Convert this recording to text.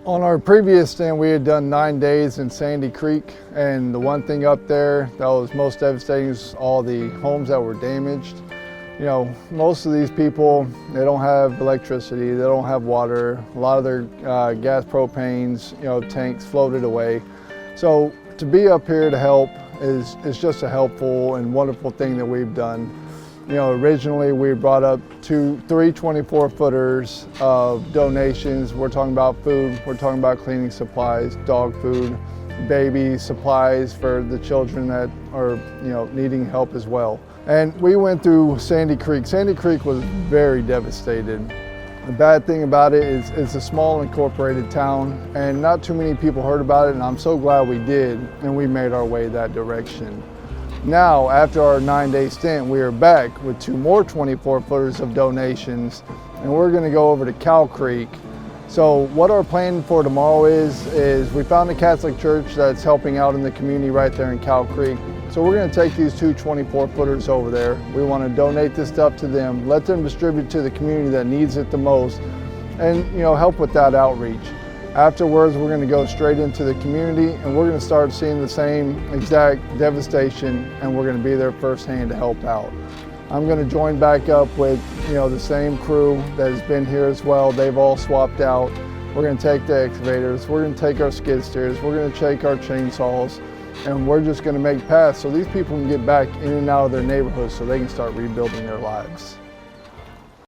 On our previous stint, we had done 9 days in Sandy Creek, and the one thing up there that was most devastating is all the homes that were damaged. You know, most of these people, they don't have electricity, they don't have water. A lot of their gas propanes, tanks floated away. So to be up here to help is just a helpful and wonderful thing that we've done. Originally we brought up three 24-footers of donations. We're talking about food, we're talking about cleaning supplies, dog food, baby supplies for the children that are, needing help as well. And we went through Sandy Creek. Sandy Creek was very devastated. The bad thing about it is it's a small incorporated town and not too many people heard about it, and I'm so glad we did, and we made our way that direction. Now, after our 9-day stint, we are back with 2 more 24-footers of donations, and we're gonna go over to Cow Creek. So what our plan for tomorrow is we found a Catholic church that's helping out in the community right there in Cow Creek. So we're gonna take these 2 24-footers over there. We wanna donate this stuff to them, let them distribute to the community that needs it the most, and help with that outreach. Afterwards, we're going to go straight into the community, and we're going to start seeing the same exact devastation, and we're going to be there firsthand to help out. I'm going to join back up with the same crew that has been here as well. They've all swapped out. We're going to take the excavators, we're going to take our skid steers, we're going to take our chainsaws, and we're just going to make paths so these people can get back in and out of their neighborhoods so they can start rebuilding their lives.